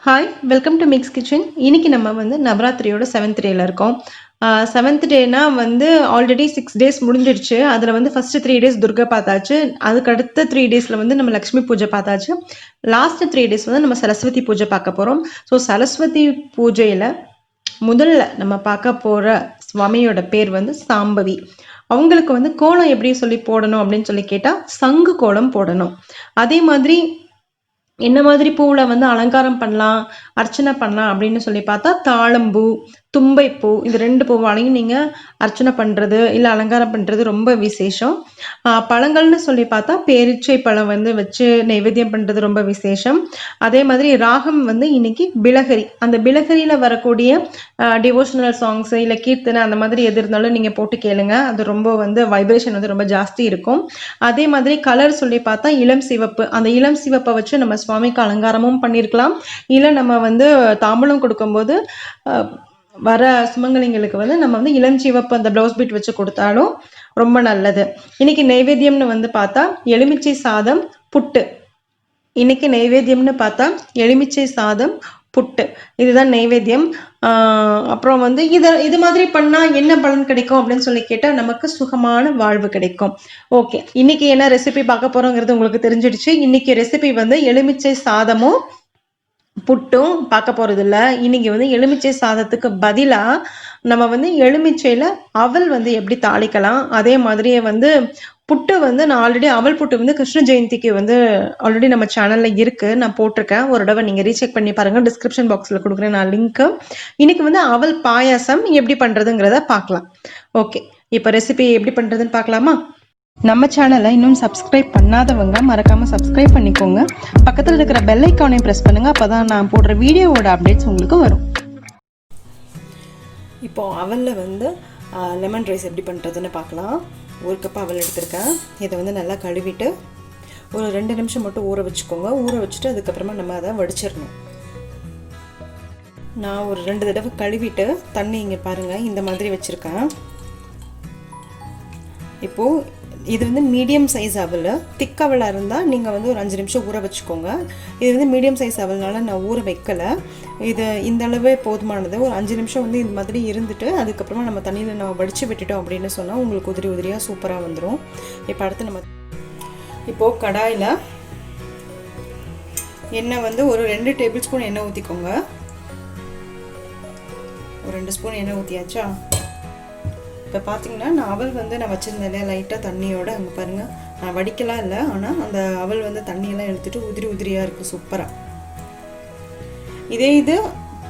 Hi welcome to mix kitchen. இன்னைக்கு நம்ம வந்து நவராத்திரியோட 7th டேல இருக்கோம். 7th டேனா வந்து ஆல்ரெடி 6 டேஸ் முடிஞ்சிடுச்சு. அதில் வந்து ஃபர்ஸ்ட் 3 டேஸ் துர்கா பார்த்தாச்சு. அதுக்கு அடுத்த 3 டேஸில் வந்து நம்ம லக்ஷ்மி பூஜை பார்த்தாச்சு. லாஸ்ட் 3 டேஸ் வந்து நம்ம சரஸ்வதி பூஜை பார்க்க போகிறோம். ஸோ சரஸ்வதி பூஜையில் முதல்ல நம்ம பார்க்க போகிற சுவாமியோட பேர் வந்து சாம்பவி. அவங்களுக்கு வந்து கோலம் எப்படி சொல்லி போடணும் அப்படின்னு சொல்லி கேட்டால் சங்கு கோலம் போடணும். அதே மாதிரி என்ன மாதிரி பூவில் வந்து அலங்காரம் பண்ணலாம், அர்ச்சனை பண்ணலாம் அப்படின்னு சொல்லி பார்த்தா தாழம்பூ, தும்பைப்பூ, இது 2 பூவாலையும் நீங்கள் அர்ச்சனை பண்ணுறது இல்லை அலங்காரம் பண்ணுறது ரொம்ப விசேஷம். பழங்கள்னு சொல்லி பார்த்தா பேரிச்சை பழம் வந்து வச்சு நைவேத்தியம் பண்ணுறது ரொம்ப விசேஷம். அதே மாதிரி ராகம் வந்து இன்னைக்கு பிலஹரி. அந்த பிலஹரியில் வரக்கூடிய டிவோஷனல் சாங்ஸு இல்லை கீர்த்தனை அந்த மாதிரி எது இருந்தாலும் நீங்கள் போட்டு கேளுங்க. அது ரொம்ப வந்து வைப்ரேஷன் வந்து ரொம்ப ஜாஸ்தி இருக்கும். அதே மாதிரி கலர் சொல்லி பார்த்தா இளம் சிவப்பு. அந்த இளம் சிவப்பை வச்சு நம்ம சுவாமிக்கு அலங்காரமும் பண்ணியிருக்கலாம். இல்லை நம்ம வந்து தாம்பூலம் கொடுக்கும்போது வர சுமங்கலிங்களுக்கு வந்து நம்ம வந்து இளம் சிவப்பு அந்த ப்ளவுஸ் பீட் வச்சு கொடுத்தாலும் ரொம்ப நல்லது. இன்னைக்கு நைவேத்தியம்னு வந்து பார்த்தா எலுமிச்சை சாதம், புட்டு. இன்னைக்கு நைவேத்தியம்னு பார்த்தா எலுமிச்சை சாதம், புட்டு, இதுதான் நைவேத்தியம். அப்புறம் வந்து இது மாதிரி பண்ணால் என்ன பலன் கிடைக்கும் அப்படின்னு சொல்லி கேட்டால் நமக்கு சுகமான வாழ்வு கிடைக்கும். ஓகே, இன்னைக்கு என்ன ரெசிபி பார்க்க போகிறோங்கிறது உங்களுக்கு தெரிஞ்சிடுச்சு. இன்னைக்கு ரெசிபி வந்து எலுமிச்சை சாதமும் புட்டும் பார்க்க போகிறது இல்லை. இன்னைக்கு வந்து எலுமிச்சை சாதத்துக்கு பதிலாக நம்ம வந்து எலுமிச்சையில் அவல் வந்து எப்படி தாளிக்கலாம், அதே மாதிரியே வந்து புட்டு வந்து நான் ஆல்ரெடி அவல் புட்டு வந்து கிருஷ்ண ஜெயந்திக்கு வந்து ஆல்ரெடி நம்ம சேனலில் இருக்குது, நான் போட்டிருக்கேன். ஒரு தடவை நீங்கள் ரீசெக் பண்ணி பாருங்கள், டிஸ்கிரிப்ஷன் பாக்ஸில் கொடுக்குறேன் நான் லிங்க்கு. இன்னைக்கு வந்து அவல் பாயாசம் எப்படி பண்ணுறதுங்கிறத பார்க்கலாம். ஓகே, இப்போ ரெசிபி எப்படி பண்ணுறதுன்னு பார்க்கலாமா? நம்ம சேனலை இன்னும் சப்ஸ்கிரைப் பண்ணாதவங்க மறக்காமல் சப்ஸ்கிரைப் பண்ணிக்கோங்க. பக்கத்தில் இருக்கிற பெல் ஐக்கானையும் ப்ரெஸ் பண்ணுங்கள். அப்போ தான் நான் போடுற வீடியோவோட அப்டேட்ஸ் உங்களுக்கு வரும். இப்போது அவலில் வந்து லெமன் ரைஸ் எப்படி பண்ணுறதுன்னு பார்க்கலாம். 1 கப் அவல் எடுத்திருக்கேன். இதை வந்து நல்லா கழுவிட்டு ஒரு 2 நிமிஷம் மட்டும் ஊற வச்சுக்கோங்க. ஊற வச்சுட்டு அதுக்கப்புறமா நம்ம அதை வடிச்சிடணும். நான் ஒரு 2 தடவை கழுவிட்டு தண்ணி இங்கே பாருங்கள் இந்த மாதிரி வச்சுருக்கேன். இப்போது இது வந்து மீடியம் சைஸ் அவல். திக் அவலாக இருந்தால் நீங்கள் வந்து ஒரு 5 நிமிஷம் ஊற வச்சுக்கோங்க. இது வந்து மீடியம் சைஸ் அவல்னால நான் ஊற வைக்கலை. இது இந்த அளவே போதுமானது. ஒரு 5 நிமிஷம் வந்து இந்த மாதிரி இருந்துட்டு அதுக்கப்புறமா நம்ம தண்ணியில் நம்ம வடித்து விட்டுட்டோம் அப்படின்னு சொன்னால் உங்களுக்கு உதிரி உதிரியாக சூப்பராக வந்துடும். இப்போ அடுத்து நம்ம இப்போது கடாயில் எண்ணெய் வந்து ஒரு 2 டேபிள் ஸ்பூன் எண்ணெய் ஊற்றிக்கோங்க. ஒரு 2 ஸ்பூன் எண்ணெய் ஊற்றியாச்சா? இப்போ பார்த்தீங்கன்னா நான் அவல் வந்து நான் வச்சுருந்தேன் இல்லையா லைட்டாக தண்ணியோடு, அங்கே பாருங்கள் நான் வடிக்கலாம் இல்லை, ஆனால் அந்த அவல் வந்து தண்ணியெல்லாம் எடுத்துகிட்டு உதிரி உதிரியாக இருக்குது சூப்பராக. இதே இது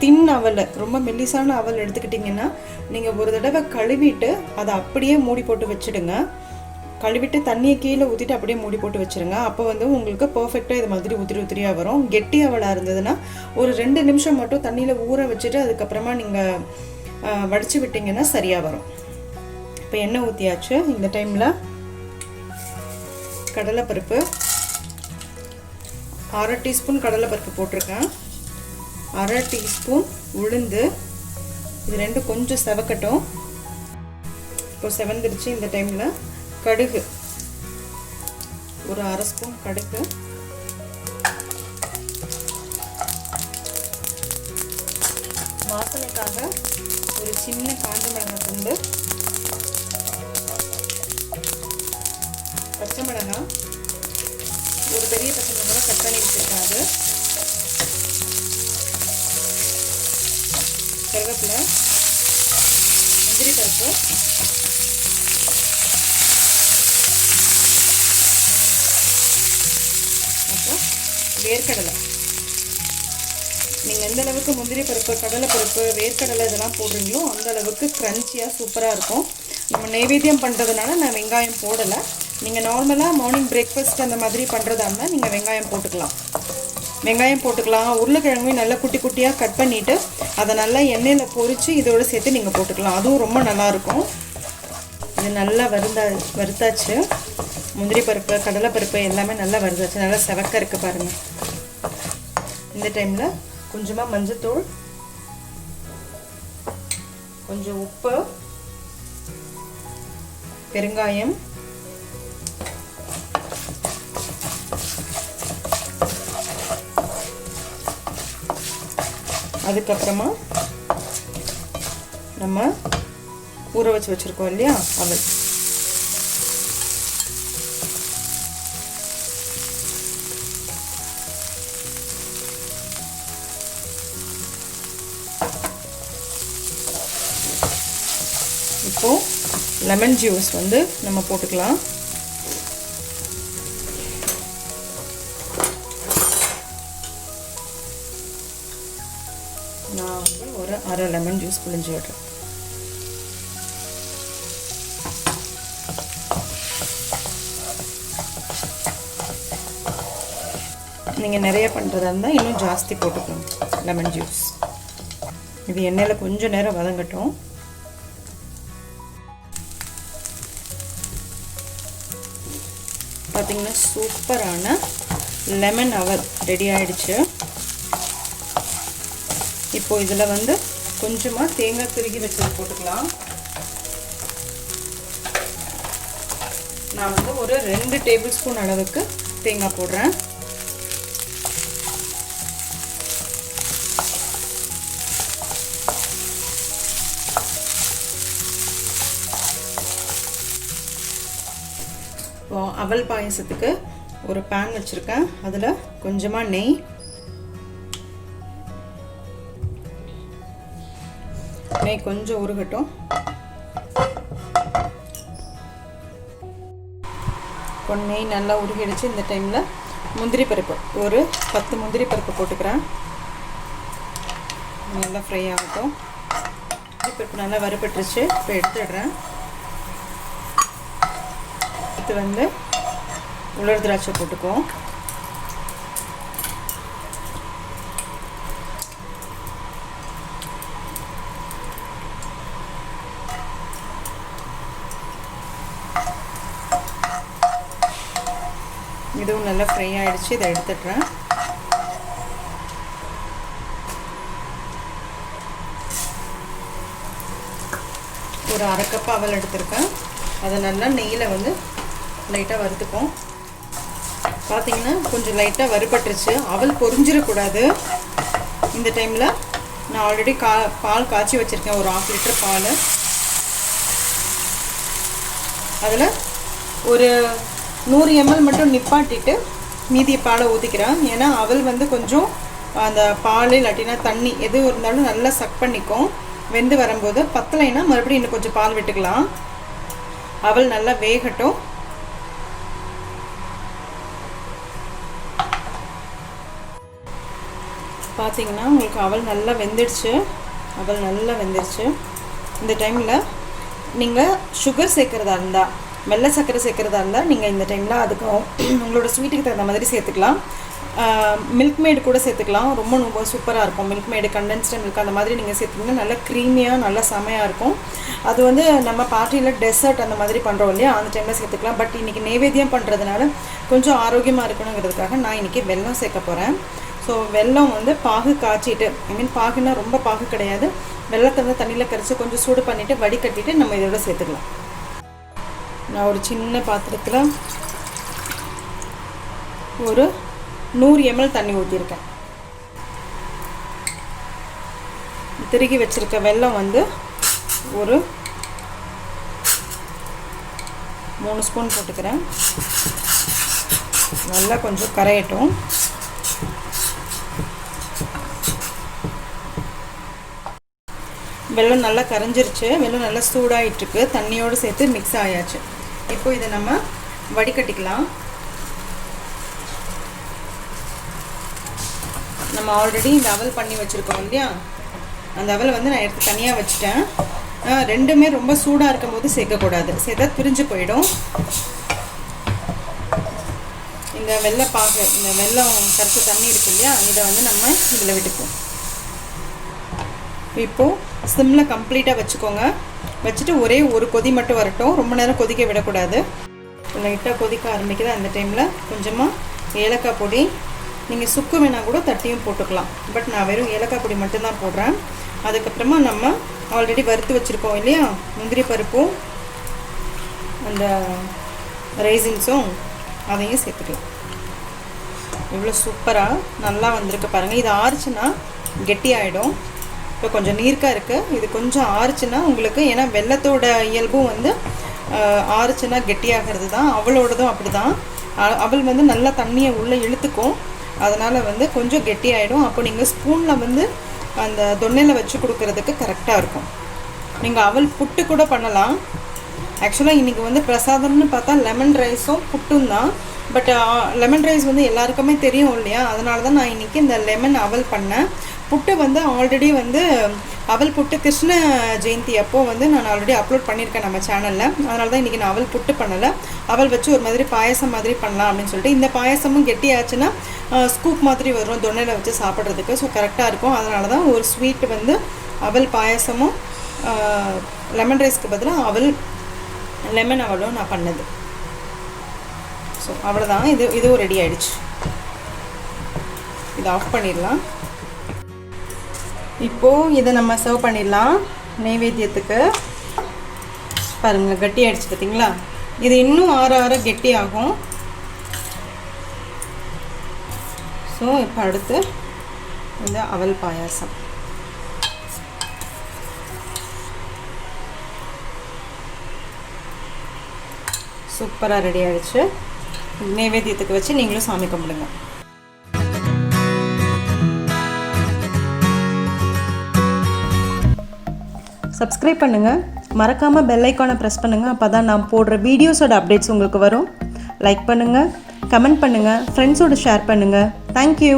தின் அவல், ரொம்ப மெல்லிசான அவல் எடுத்துக்கிட்டிங்கன்னா நீங்கள் ஒரு தடவை கழுவிட்டு அதை அப்படியே மூடி போட்டு வச்சுடுங்க. கழுவிட்டு தண்ணியை கீழே ஊற்றிட்டு அப்படியே மூடி போட்டு வச்சுருங்க. அப்போ வந்து உங்களுக்கு பர்ஃபெக்டாக இது மாதிரி உதிரி உதிரியாக வரும். கெட்டி அவலாக இருந்ததுன்னா ஒரு 2 நிமிஷம் மட்டும் தண்ணியில் ஊற வச்சுட்டு அதுக்கப்புறமா நீங்கள் வடித்து விட்டிங்கன்னா சரியாக வரும். இப்போ எண்ணெய் ஊற்றியாச்சு. இந்த டைமில் கடலைப்பருப்பு 1/2 டீஸ்பூன் கடலைப்பருப்பு போட்டிருக்கேன். 1/2 டீஸ்பூன் உளுந்து. இது 2 கொஞ்சம் செவக்கட்டும். இப்போ செவந்துடுச்சு. இந்த டைமில் கடுகு ஒரு 1/2 ஸ்பூன் கடுகு, வாசனைக்காக ஒரு சின்ன காஞ்ச மிளகாய் துண்டு, பச்சை மிளகாய் ஒரு பெரிய பச்சை மிளகாய் கட் பண்ணி வச்சுருக்காது, கருவேப்பிலை, முந்திரி பருப்பு, அப்புறம் வேர்க்கடலை. நீங்கள் எந்த அளவுக்கு முந்திரி பருப்பு, கடலை பருப்பு, வேர்க்கடலை இதெல்லாம் போடுறீங்களோ அந்த அளவுக்கு க்ரன்ச்சியாக சூப்பராக இருக்கும். நம்ம நைவேத்தியம் பண்ணுறதுனால நான் வெங்காயம் போடலை. நீங்கள் நார்மலாக மார்னிங் பிரேக்ஃபாஸ்ட் அந்த மாதிரி பண்ணுறதா இருந்தால் நீங்கள் வெங்காயம் போட்டுக்கலாம். உருளைக்கிழங்கையும் நல்லா குட்டி குட்டியாக கட் பண்ணிவிட்டு அதை நல்லா எண்ணெயில் பொரித்து இதோடு சேர்த்து நீங்கள் போட்டுக்கலாம். அதுவும் ரொம்ப நல்லாயிருக்கும். இது நல்லா வறுத்தாச்சு. முந்திரி பருப்பு, கடலை பருப்பு எல்லாமே நல்லா வறுத்தாச்சு. நல்லா செவக்க இருக்குது பாருங்கள். இந்த டைமில் கொஞ்சமாக மஞ்சத்தூள், கொஞ்சம் உப்பு, பெருங்காயம், அதுக்கப்புறமா நம்ம ஊற வச்சு வச்சுருக்கோம் இல்லையா அவல், இப்போது லெமன் ஜூஸ் வந்து நம்ம போட்டுக்கலாம். நான் வந்து ஒரு அரை லெமன் ஜூஸ் புழிஞ்சு விடுறேன். நீங்கள் நிறைய பண்ணுறதா இருந்தால் இன்னும் ஜாஸ்தி போட்டுக்கணும் லெமன் ஜூஸ். இது எண்ணெயில் கொஞ்சம் நேரம் வதங்கட்டும். பார்த்திங்கன்னா சூப்பரான லெமன் அவல் ரெடி ஆகிடுச்சு. இப்போது இதில் வந்து கொஞ்சமாக தேங்காய் துருகி வச்சது போட்டுக்கலாம். நான் வந்து ஒரு 2 டேபிள் ஸ்பூன் அளவுக்கு தேங்காய் போடுறேன். அவல் பாயசத்துக்கு ஒரு பேன் வச்சுருக்கேன். அதில் கொஞ்சமாக நெய் கொஞ்சம் உருகட்டும். நெய் நல்லா உருகிடுச்சு. இந்த டைமில் முந்திரி பருப்பு ஒரு 10 முந்திரி பருப்பு போட்டுக்கிறேன். நல்லா ஃப்ரை ஆகட்டும். முந்திரி பருப்பு நல்லா வறுபட்டுருச்சு. இப்போ எடுத்துடுறேன். இது வந்து உலர் திராட்சை போட்டுக்குவோம். இதுவும் நல்லா ஃப்ரை ஆகிடுச்சு. இதை எடுத்துடுறேன். ஒரு அரை கப் அவல் எடுத்திருக்கேன். அதை நல்லா நெய்யில் வந்து லைட்டாக வறுத்துப்போம். பார்த்திங்கன்னா கொஞ்சம் லைட்டாக வறுபட்டுருச்சு. அவல் பொரிஞ்சிடக்கூடாது. இந்த டைமில் நான் ஆல்ரெடி பால் காய்ச்சி வச்சுருக்கேன். ஒரு 1/2 லிட்டர் பால். அதில் ஒரு 100 ml மட்டும் நிப்பாட்டிட்டு மீதி பாலை ஊற்றிக்கிறேன். ஏன்னா அவல் வந்து கொஞ்சம் அந்த பால் இல்லாட்டினா தண்ணி எது இருந்தாலும் நல்லா சக் பண்ணிக்கும். வெந்து வரும்போது பத்தலைன்னா மறுபடியும் இன்னும் கொஞ்சம் பால் விட்டுக்கலாம். அவல் நல்லா வேகட்டும். பார்த்திங்கன்னா உங்களுக்கு அவல் நல்லா வெந்துடுச்சு. இந்த டைமில் நீங்கள் சுகர் சேர்க்குறதா இருந்தால், வெள்ளை சர்க்கரை சேர்க்குறதா இருந்தால் நீங்கள் இந்த டைமில் அதுக்கு உங்களோட ஸ்வீட்டுக்கு தகுந்த மாதிரி சேர்த்துக்கலாம். மில்க் மேடு கூட சேர்த்துக்கலாம். ரொம்ப சூப்பராக இருக்கும். மில்க் மேடு, கண்டென்ஸ்டு மில்க் அந்த மாதிரி நீங்கள் சேர்த்துக்கிங்கன்னா நல்லா க்ரீமியாக நல்லா செமையாக இருக்கும். அது வந்து நம்ம பார்ட்டியில் டெசர்ட் அந்த மாதிரி பண்ணுறோம் இல்லையா, அந்த டைமில் சேர்த்துக்கலாம். பட் இன்றைக்கி நைவேத்தியம் பண்ணுறதுனால கொஞ்சம் ஆரோக்கியமாக இருக்கணுங்கிறதுக்காக நான் இன்றைக்கி வெல்லம் சேர்க்க போகிறேன். ஸோ வெல்லம் வந்து பாகு காய்ச்சிட்டு, பாகுன்னா ரொம்ப பாகு கிடையாது, வெல்லத்தை வந்து தண்ணியில் கரைச்சி கொஞ்சம் சூடு பண்ணிவிட்டு வடிகட்டிட்டு நம்ம இதோட சேர்த்துக்கலாம். நான் ஒரு சின்ன பாத்திரத்தில் ஒரு 100 ml தண்ணி ஊற்றிருக்கேன். திருகி வச்சுருக்க வெல்லம் வந்து ஒரு 3 ஸ்பூன் போட்டுக்கிறேன். நல்லா கொஞ்சம் கரையட்டும். வெல்லம் நல்லா கரைஞ்சிருச்சு. வெல்லம் நல்லா சூடாகிட்டுருக்கு. தண்ணியோடு சேர்த்து மிக்ஸ் ஆயாச்சு. இப்போ இதை நம்ம வடிகட்டிக்கலாம். நம்ம ஆல்ரெடி இந்த அவல் பண்ணி வச்சுருக்கோம் இல்லையா, அந்த அவலை வந்து நான் எடுத்து தனியாக வச்சுட்டேன். ரெண்டுமே ரொம்ப சூடாக இருக்கும் போது சேர்க்கக்கூடாது, சேர்த்தா பிரிஞ்சு போயிடும். இந்த வெள்ளைப்பாகு, இந்த வெல்லம் கரைச்ச தண்ணி இருக்கு இல்லையா, இதை வந்து நம்ம இதில் விட்டுப்போம். இப்போது சிம்மில் கம்ப்ளீட்டாக வச்சுக்கோங்க. வச்சுட்டு ஒரே ஒரு கொதி மட்டும் வரட்டும். ரொம்ப நேரம் கொதிக்க விடக்கூடாது. லைட்டாக கொதிக்க ஆரம்பிக்குது. அந்த டைமில் கொஞ்சமாக ஏலக்காய் பொடி, நீங்கள் சுக்கு வேணால் கூட தட்டியும் போட்டுக்கலாம். பட் நான் வெறும் ஏலக்காய் பொடி மட்டும்தான் போடுறேன். அதுக்கப்புறமா நம்ம ஆல்ரெடி வறுத்து வச்சுருக்கோம் இல்லையா, முந்திரி பருப்பும் அந்த ரைசின்ஸும், அதையும் சேர்த்துக்கலாம். இவ்வளோ சூப்பராக நல்லா வந்திருக்கு பாருங்கள். இது ஆறுச்சுன்னா கெட்டியாயிடும். இப்போ கொஞ்சம் நீர்க்காக இருக்குது. இது கொஞ்சம் ஆறுச்சுன்னா உங்களுக்கு, ஏன்னா வெல்லத்தோட இயல்பும் வந்து ஆறுச்சுன்னா கெட்டியாகிறது தான். அவளோடதும் அப்படி தான். அவள் வந்து நல்லா தண்ணியை உள்ளே இழுத்துக்கும். அதனால் வந்து கொஞ்சம் கெட்டியாயிடும். அப்போ நீங்கள் ஸ்பூனில் வந்து அந்த தொன்னையில் வச்சு கொடுக்கறதுக்கு கரெக்டாக இருக்கும். நீங்கள் அவல் புட்டு கூட பண்ணலாம். ஆக்சுவலாக இன்றைக்கி வந்து பிரசாதம்னு பார்த்தா லெமன் ரைஸும் புட்டும் தான். பட் லெமன் ரைஸ் வந்து எல்லாருக்குமே தெரியும் இல்லையா, அதனால தான் நான் இன்றைக்கி இந்த லெமன் அவல் பண்ணேன். புட்டு வந்து ஆல்ரெடி வந்து அவல் புட்டு கிருஷ்ண ஜெயந்தி அப்போது வந்து நான் ஆல்ரெடி அப்லோட் பண்ணியிருக்கேன் நம்ம சேனலில். அதனால தான் இன்றைக்கி நான் அவல் புட்டு பண்ணலை. அவல் வச்சு ஒரு மாதிரி பாயசம் மாதிரி பண்ணலாம் அப்படின்னு சொல்லிட்டு. இந்த பாயசமும் கெட்டியாச்சுன்னா ஸ்கூப் மாதிரி வரும் தொன்னையில் வச்சு சாப்பிட்றதுக்கு. ஸோ கரெக்டாக இருக்கும். அதனால தான் ஒரு ஸ்வீட் வந்து அவல் பாயசமும் லெமன் ரைஸ்க்கு பதிலாக அவல் லெமன் அவலும் நான் பண்ணது. ஸோ அவ்வளோதான். இதுவும் ரெடி ஆகிடுச்சு. இதை ஆஃப் பண்ணிடலாம். இப்போது இதை நம்ம சர்வ் பண்ணிடலாம் நெய்வேத்தியத்துக்கு. பாருங்கள் கட்டி ஆகிடுச்சு பார்த்தீங்களா. இது இன்னும் ஆற கெட்டி ஆகும். ஸோ இப்போ அடுத்து இந்த அவல் பாயாசம். சூப்பராக ரெடி ஆகிடுச்சு. நைவேத்தியத்துக்கு வச்சு நீங்களும் சாமி கும்பிடுங்க. சப்ஸ்கிரைப் பண்ணுங்கள், மறக்காமல் பெல் ஐக்கானை ப்ரெஸ் பண்ணுங்கள். அப்போ தான் நான் போடுற வீடியோஸோட அப்டேட்ஸ் உங்களுக்கு வரும். லைக் பண்ணுங்கள், கமெண்ட் பண்ணுங்கள், ஃப்ரெண்ட்ஸோடு ஷேர் பண்ணுங்கள். தேங்க்யூ.